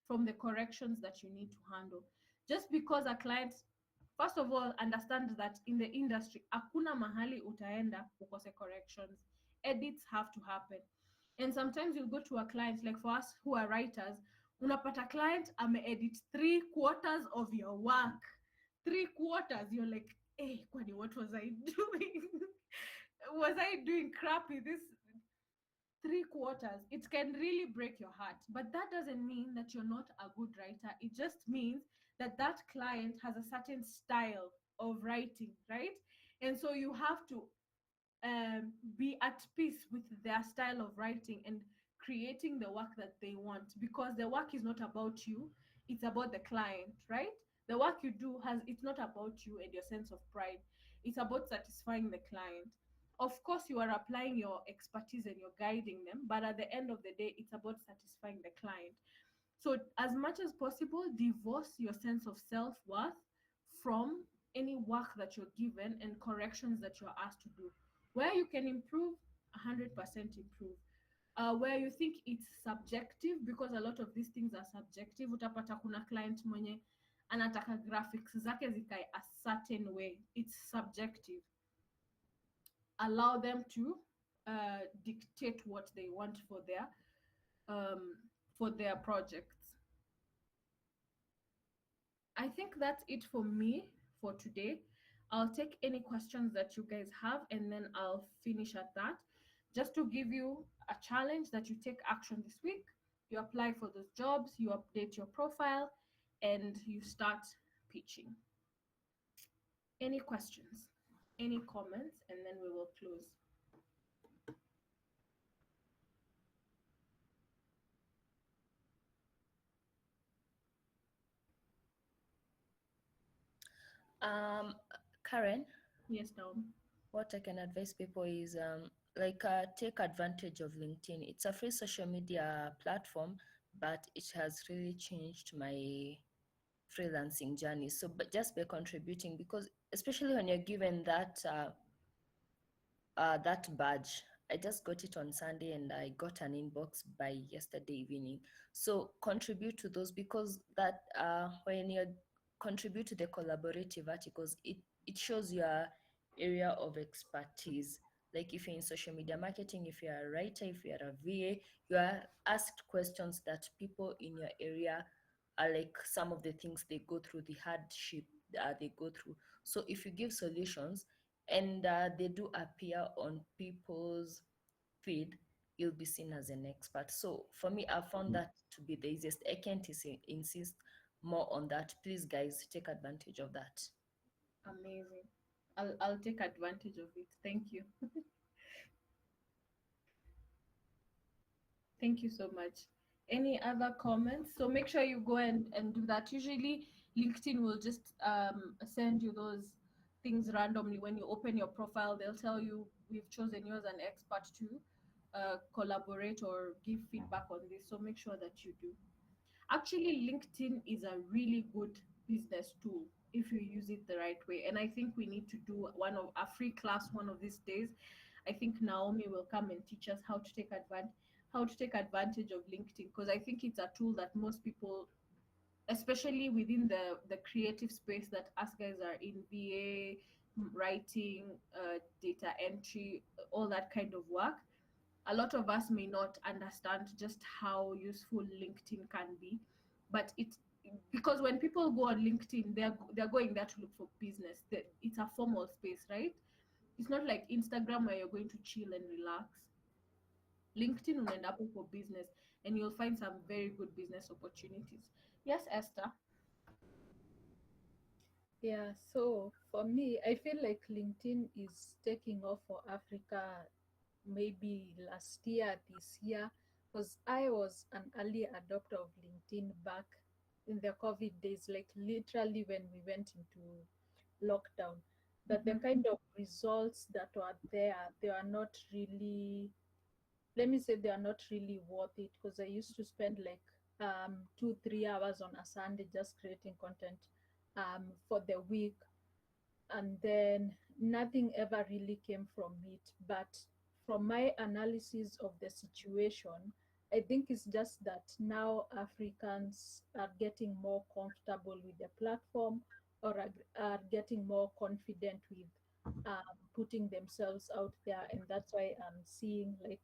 from the corrections that you need to handle. Just because a client, first of all, understand that in the industry, hakuna mahali utaenda ukose corrections. Edits have to happen. And sometimes you'll go to a client, like for us who are writers, unapata client ame-edit 3/4 of your work. 3/4. You're like, hey, kwani, what was I doing? Was I doing crappy? This 3/4, it can really break your heart. But that doesn't mean that you're not a good writer. It just means that that client has a certain style of writing, right? And so you have to be at peace with their style of writing and creating the work that they want, because the work is not about you, it's about the client, right? The work you do it's not about you and your sense of pride, it's about satisfying the client. Of course you are applying your expertise and you're guiding them, but at the end of the day, it's about satisfying the client. So as much as possible, divorce your sense of self-worth from any work that you're given and corrections that you're asked to do. Where you can improve, 100% improve. Where you think it's subjective, because a lot of these things are subjective. Utapata kuna client mwenye anataka graphics zake zikae a certain way. It's subjective. Allow them to dictate what they want for their projects. I think that's it for me for today. I'll take any questions that you guys have, and then I'll finish at that. Just to give you a challenge that you take action this week. You apply for those jobs, you update your profile, and you start pitching. Any questions? Any comments? And then we will close. Karen, Yes, Naomi. what I can advise people is take advantage of LinkedIn. It's a free social media platform, but it has really changed my freelancing journey. So, but just by contributing, because especially when you're given that badge, I just got it on Sunday and I got an inbox by yesterday evening. So contribute to those, because that when you contribute to the collaborative articles, it shows your area of expertise. Like if you're in social media marketing, if you're a writer, if you're a VA, you are asked questions that people in your area are like some of the things they go through, the hardship they go through. So if you give solutions and they do appear on people's feed, you'll be seen as an expert. So for me, I found that to be the easiest. I can't insist more on that. Please, guys, take advantage of that. Amazing. I'll take advantage of it. Thank you. Thank you so much. Any other comments? So make sure you go and do that. Usually LinkedIn will just send you those things randomly. When you open your profile, they'll tell you we've chosen you as an expert to collaborate or give feedback on this. So make sure that you do. Actually, LinkedIn is a really good business tool if you use it the right way. And I think we need to do a free class one of these days. I think Naomi will come and teach us how to take advantage of LinkedIn, because I think it's a tool that most people, especially within the creative space that us guys are in, VA, writing, data entry, all that kind of work, a lot of us may not understand just how useful LinkedIn can be. But it's because when people go on LinkedIn, they're going there to look for business. It's a formal space, right? It's not like Instagram where you're going to chill and relax. LinkedIn will end up for business, and you'll find some very good business opportunities. Yes, Esther. Yeah, so for me, I feel like LinkedIn is taking off for Africa maybe last year, this year, because I was an early adopter of LinkedIn back in the COVID days, like literally when we went into lockdown. But the kind of results that were there, they are not really, let me say, they are not really worth it, because I used to spend like 2-3 hours on a Sunday just creating content for the week, and then nothing ever really came from it. But from my analysis of the situation, I think it's just that now Africans are getting more comfortable with the platform, or are getting more confident with putting themselves out there. And that's why I'm seeing like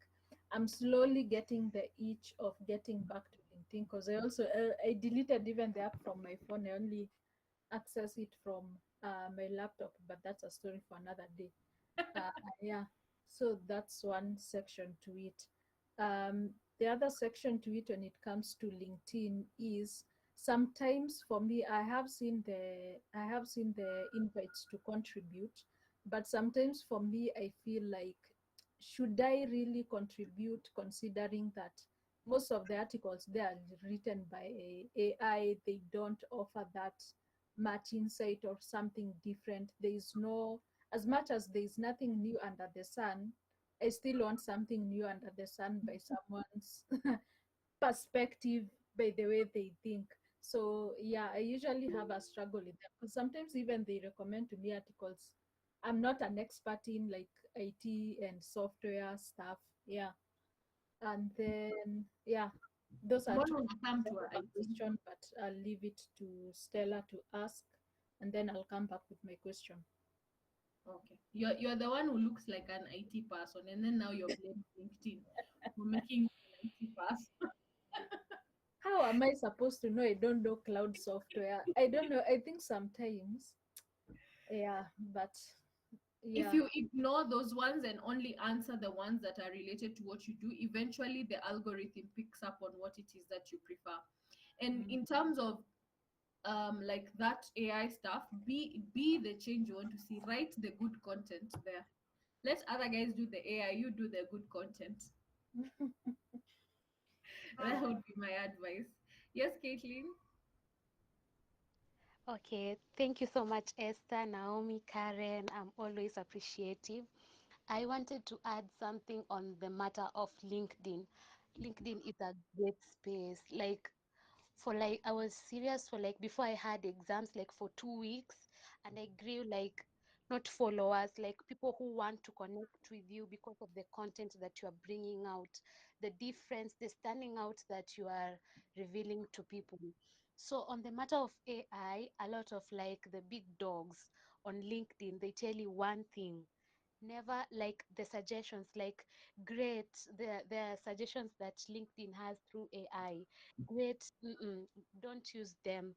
I'm slowly getting the itch of getting back to LinkedIn, because I also I deleted even the app from my phone. I only access it from my laptop, but that's a story for another day. Yeah, so that's one section to it. The other section to it when it comes to LinkedIn is sometimes for me, I have seen the invites to contribute, but sometimes for me I feel like, should I really contribute, considering that most of the articles they are written by AI, they don't offer that much insight or something different. There is no, as much as there is nothing new under the sun, I still want something new under the sun by someone's perspective, by the way they think. So yeah, I usually have a struggle with them, because sometimes even they recommend to me articles I'm not an expert in, like IT and software stuff. Yeah. And then yeah, those are What two will come to questions, IT? but I'll leave it to Stella to ask, and then I'll come back with my question. Okay. You're the one who looks like an IT person, and then now you're blaming LinkedIn for making you an IT person. How am I supposed to know I don't know cloud software? I don't know. I think sometimes, yeah, but If yeah. you ignore those ones and only answer the ones that are related to what you do, eventually the algorithm picks up on what it is that you prefer. And in terms of like that AI stuff, be the change you want to see. Write the good content there. Let other guys do the AI, you do the good content. That would be my advice. Yes, Caitlin? Okay, thank you so much, Esther, Naomi, Karen. I'm always appreciative. I wanted to add something on the matter of LinkedIn. LinkedIn is a great space. Like for like I was serious for like before I had exams like for 2 weeks, and I grew like not followers, like people who want to connect with you because of the content that you are bringing out, the difference, the standing out that you are revealing to people. So on the matter of AI, a lot of like the big dogs on LinkedIn, they tell you one thing. Never like the suggestions, like great, the suggestions that LinkedIn has through AI. Great, don't use them.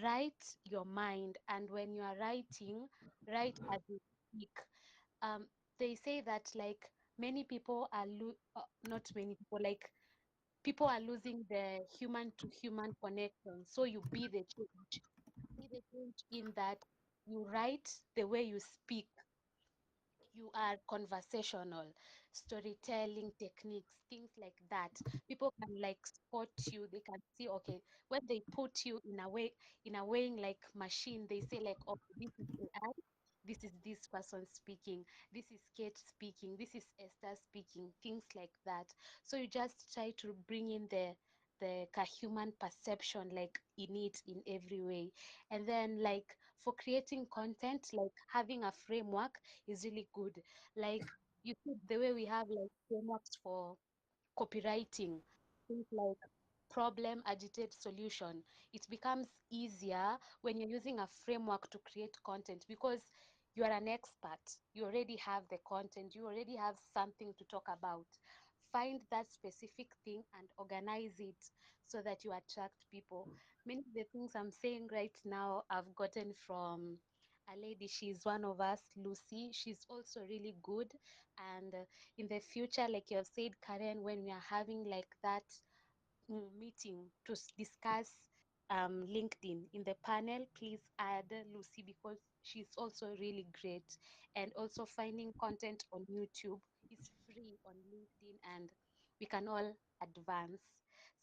Write your mind, and when you are writing, write as you speak. Um, they say that like many people are not many people, like people are losing the human to human connection. So you be the change. Be the change in that you write the way you speak, you are conversational, storytelling techniques, things like that. People can like spot you. They can see, okay, when they put you in a weighing like machine, they say like, oh, this is AI, this is this person speaking, this is Kate speaking, this is Esther speaking, things like that. So you just try to bring in the human perception like in it in every way. And then like for creating content, like having a framework is really good. Like you see the way we have like frameworks for copywriting, things like problem, agitate, solution. It becomes easier when you're using a framework to create content because you are an expert. You already have the content, you already have something to talk about. Find that specific thing and organize it so that you attract people. Many of the things I'm saying right now, I've gotten from a lady. She's one of us, Lucy. She's also really good. And in the future, like you have said, Karen, when we are having like that meeting to discuss LinkedIn in the panel, please add Lucy because she's also really great. And also finding content on YouTube is free on LinkedIn, and we can all advance.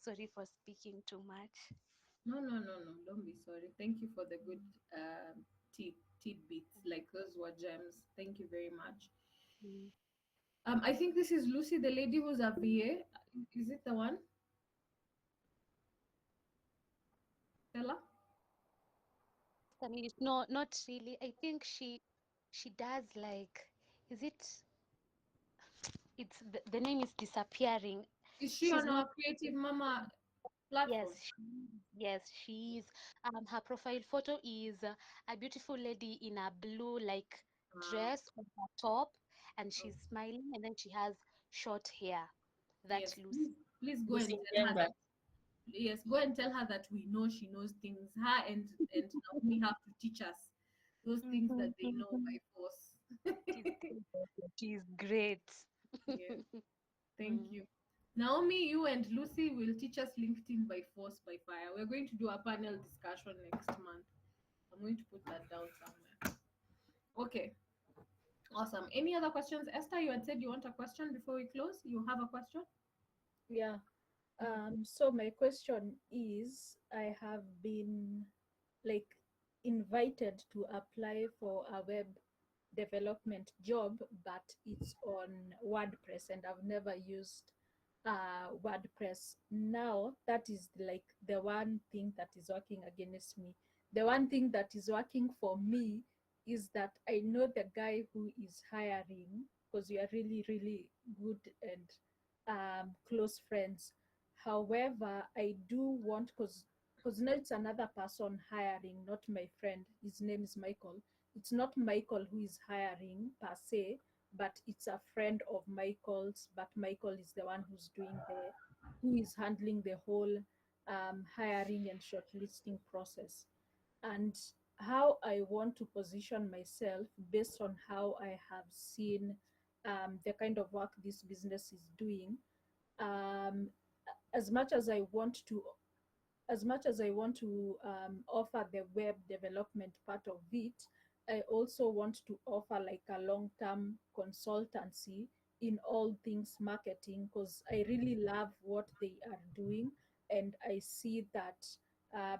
Sorry for speaking too much. No, no, no, no. Don't be sorry. Thank you for the good tidbits. Like those were gems. Thank you very much. Mm. I think this is Lucy, the lady who's a VA. Is it the one? Stella? I mean, no, not really. I think she does like, is it? It's the name is disappearing. Is she She's on not. our Creative Mama Yes, platform? yes, she is. Her profile photo is a beautiful lady in a blue like Ah, dress on her top, and oh, she's smiling, and then she has short hair. That's yes. Lucy. Please go and Lucy tell her Njenga. that. Yes, go and tell her that we know she knows things. Her and Naomi have to teach us those things that Mhm, they know by mhm. force. She's great. Yes, thank Mm. you. Naomi, you and Lucy will teach us LinkedIn by force, by fire. We're going to do a panel discussion next month. I'm going to put that down somewhere. Okay, awesome. Any other questions? Esther, you had said you want a question before we close. You have a question? Yeah. Mm. So my question is, I have been like invited to apply for a web development job, but it's on WordPress, and I've never used WordPress. Now that is like the one thing that is working against me. The one thing that is working for me is that I know the guy who is hiring, because we are really, really good and close friends. However, I do want, because now it's another person hiring, not my friend. His name is Michael. It's not Michael who is hiring per se, but it's a friend of Michael's. But Michael is the one who is handling the whole hiring and shortlisting process. And how I want to position myself based on how I have seen the kind of work this business is doing. Um, as much as I want to offer the web development part of it, I also want to offer like a long-term consultancy in all things marketing, because I really love what they are doing. And I see that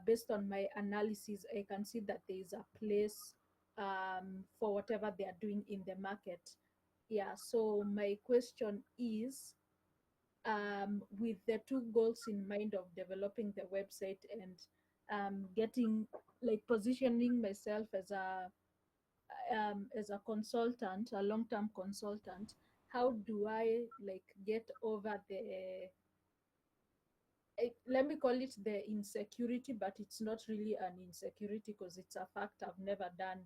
based on my analysis, I can see that there is a place for whatever they are doing in the market. Yeah, so my question is, with the two goals in mind of developing the website and getting like positioning myself as a consultant, a long-term consultant. How do I like get over the let me call it the insecurity, but it's not really an insecurity because it's a fact. I've never done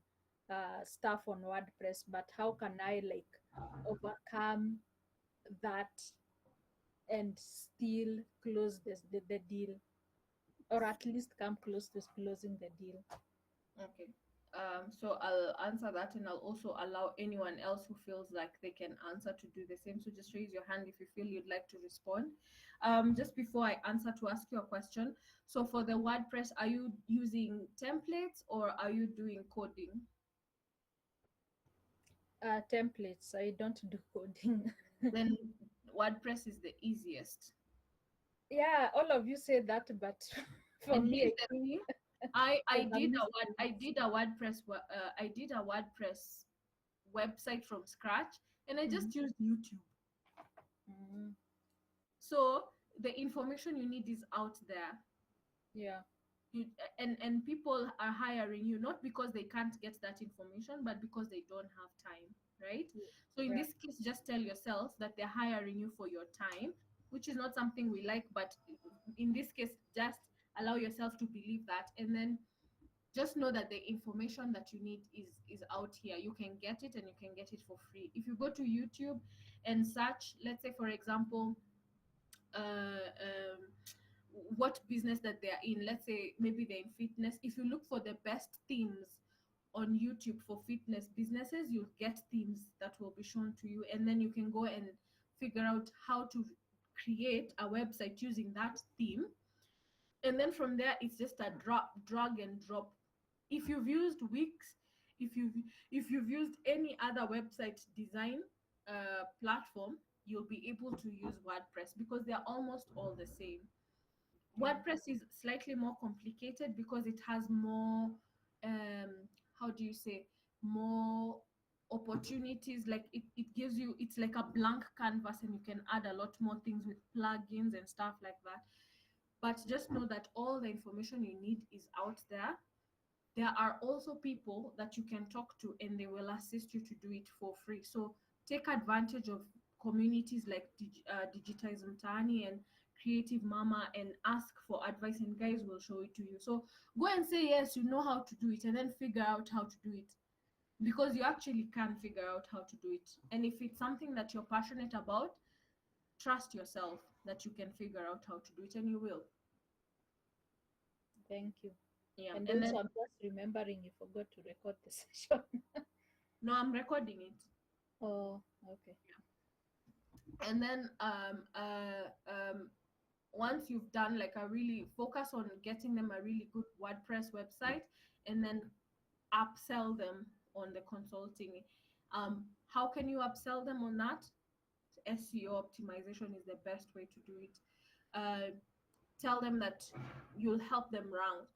stuff on WordPress, but how can I like overcome that and still close the deal, or at least come close to closing the deal? Okay. So I'll answer that, and I'll also allow anyone else who feels like they can answer to do the same. So just raise your hand if you feel you'd like to respond. Just before I answer, to ask you a question. So for the WordPress, are you using templates or are you doing coding? Templates. I don't do coding. Then WordPress is the easiest. Yeah, all of you say that, but for And me, here's the thing. I I've did missed I did a WordPress website from scratch, and I just used YouTube. Mm, So the information you need is out there. yeah. You, and people are hiring you not because they can't get that information, but because they don't have time, right? So in Yeah. this case, just tell yourself that they're hiring you for your time, which is not something we like, but in this case, just allow yourself to believe that, and then just know that the information that you need is out here. You can get it, and you can get it for free if you go to YouTube and search, let's say for example, what business that they're in. Let's say maybe they're in fitness. If you look for the best themes on YouTube for fitness businesses, you'll get themes that will be shown to you, and then you can go and figure out how to create a website using that theme. And then from there, it's just a drag and drop. If you've used Wix, if you've used any other website design platform, you'll be able to use WordPress because they're almost all the same. WordPress is slightly more complicated because it has more, um, how do you say, more opportunities. Like it gives you, it's like a blank canvas, and you can add a lot more things with plugins and stuff like that. But just know that all the information you need is out there. There are also people that you can talk to, and they will assist you to do it for free. So take advantage of communities like Digitize Mtaani and Creative Mama, and ask for advice, and guys will show it to you. So go and say yes, you know how to do it, and then figure out how to do it, because you actually can figure out how to do it. And if it's something that you're passionate about, trust yourself that you can figure out how to do it, and you will. Thank you. Yeah. And And also, then I'm just remembering you forgot to record the session. no, I'm recording it. Oh, okay. And then once you've done, like, a really focus on getting them a really good WordPress website, and then upsell them on the consulting. How can you upsell them on that? SEO optimization is the best way to do it. Tell them that you'll help them rank,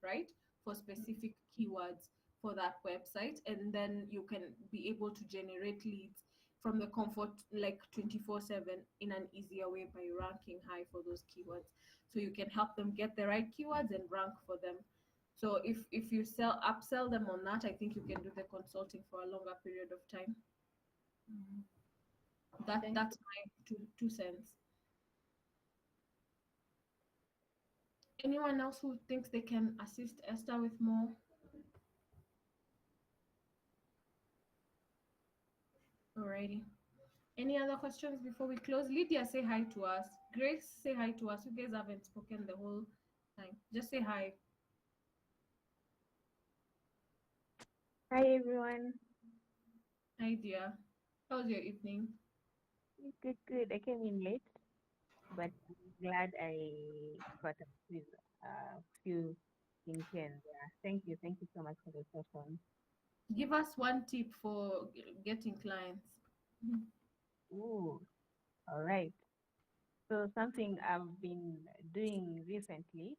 right, for specific keywords for that website, and then you can be able to generate leads from the comfort, like 24/7, in an easier way by ranking high for those keywords. So you can help them get the right keywords and rank for them. So if you upsell them on that, I think you can do the consulting for a longer period of time. Thank That's my two cents. Anyone else who thinks they can assist Esther with more? Alrighty. Any other questions before we close? Lydia, say hi to us. Grace, say hi to us. You guys haven't spoken the whole time. Just say hi. Hi everyone. Hi, dear. How's your evening? Good, good. I came in late, but I'm glad I caught up with a few things here and there. Thank you so much for the session. Give us one tip for getting clients. Ooh, all right. So something I've been doing recently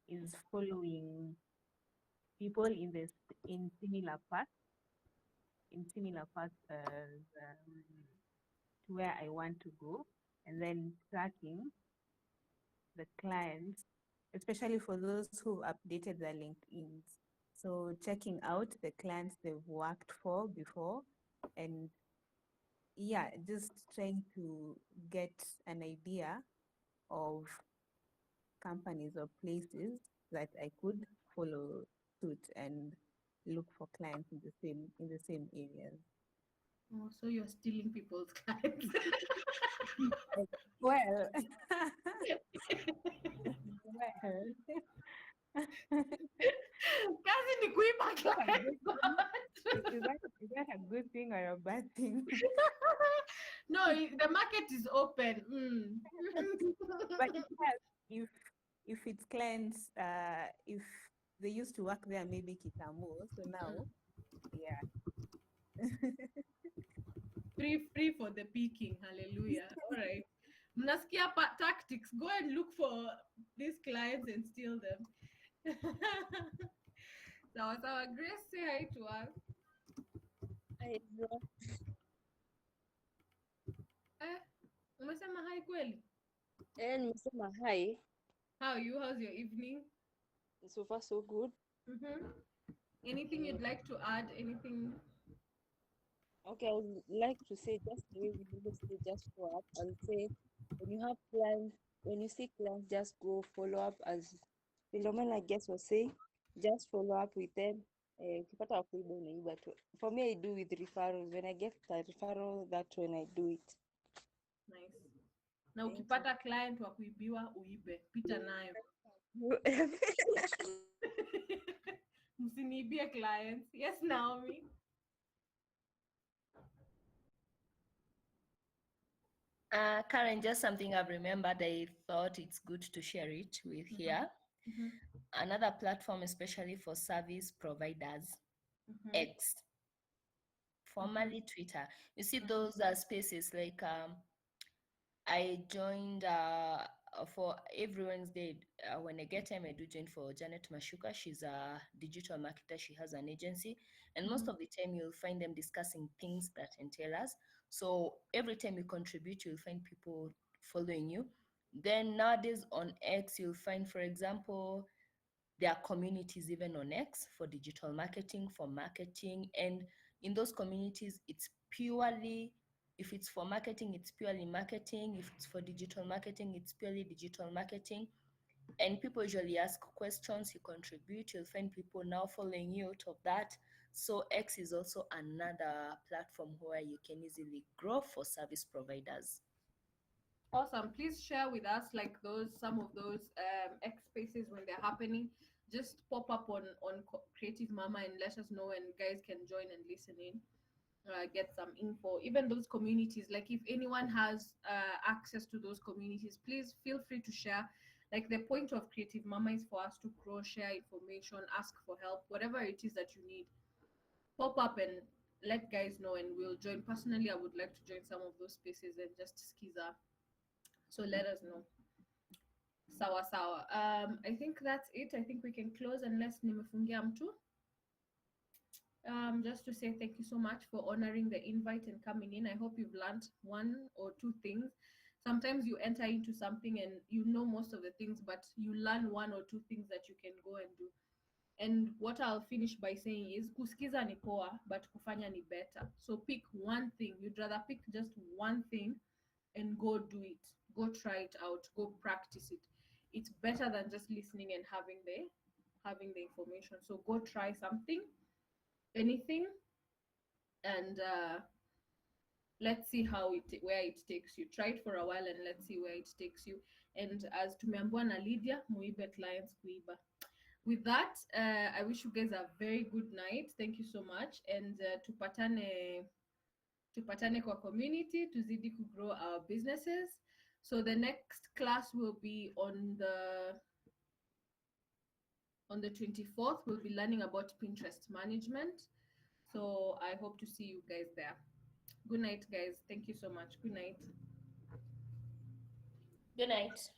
is following people in similar paths as to where I want to go, and then tracking the clients, especially for those who've updated their LinkedIns. So checking out the clients they've worked for before, and yeah, just trying to get an idea of companies or places that I could follow suit and look for clients in the same areas. Oh, so you're stealing people's clients. Well, Kazi ni kuiba clients. is that a good thing or a bad thing? No, the market is open. Mm. But it has, if it's clients, if they used to work there, maybe Kitamu. So now, yeah. Free for the picking. Hallelujah. All right. Mnasikia tactics. Go and look for these clients and steal them. Sawa sawa. Grace, say hi to us. Hi, bro. Umesema hi kweli? Nimesema hi. How are you? How's your evening? So far, so good. Anything you'd like to add? Anything? Okay, I would like to say just the way we always say, just follow up and say when you have clients, when you see clients, just go follow up as Philomena, I guess, was saying, just follow up with them. Ukipata wa kuiba unaiba tu. For me, I do with referrals. When I get the referral, that's when I do it. Nice. Na ukipata client wa kuibiwa uibe. Pita nayo. Msiniibie clients. Yes, Naomi. Karen, just something I've remembered, I thought it's good to share it with here. Another platform, especially for service providers, X, formerly Twitter. You see, those are spaces like I joined for every Wednesday when I get time, I do join for Janet Mashuka. She's a digital marketer. She has an agency, and most of the time you'll find them discussing things that entail us. So every time you contribute, you'll find people following you. Then nowadays on X, you'll find, for example, there are communities even on X for digital marketing, for marketing, and in those communities, it's purely, if it's for marketing, it's purely marketing. If it's for digital marketing, it's purely digital marketing. And people usually ask questions, you contribute, you'll find people now following you out of that. So X is also another platform where you can easily grow for service providers. Awesome. Please share with us like some of those X spaces when they're happening. Just pop up on Creative Mama and let us know, and guys can join and listen in. Get some info. Even those communities, like if anyone has access to those communities, please feel free to share. Like the point of Creative Mama is for us to grow, share information, ask for help, whatever it is that you need. Pop up and let guys know, and we'll join. Personally, I would like to join some of those spaces and just skiza. So let us know. Sawa sawa. I think that's it. I think we can close unless nimefungia mtu. Just to say thank you so much for honoring the invite and coming in. I hope you've learned one or two things. Sometimes you enter into something and you know most of the things, but you learn one or two things that you can go and do. And what I'll finish by saying is kusikiza ni poa, but kufanya ni better. So pick one thing. You'd rather pick just one thing and go do it. Go try it out. Go practice it. It's better than just listening and having the information. So go try something, anything, and let's see where it takes you. Try it for a while and let's see where it takes you. And as tumeambiwa na Lydia, muibe clients kuiba. With that, I wish you guys a very good night. Thank you so much, and tupatane kwa community, tuzidi to grow our businesses. So the next class will be on the 24th. We'll be learning about Pinterest management. So I hope to see you guys there. Good night, guys. Thank you so much. Good night. Good night.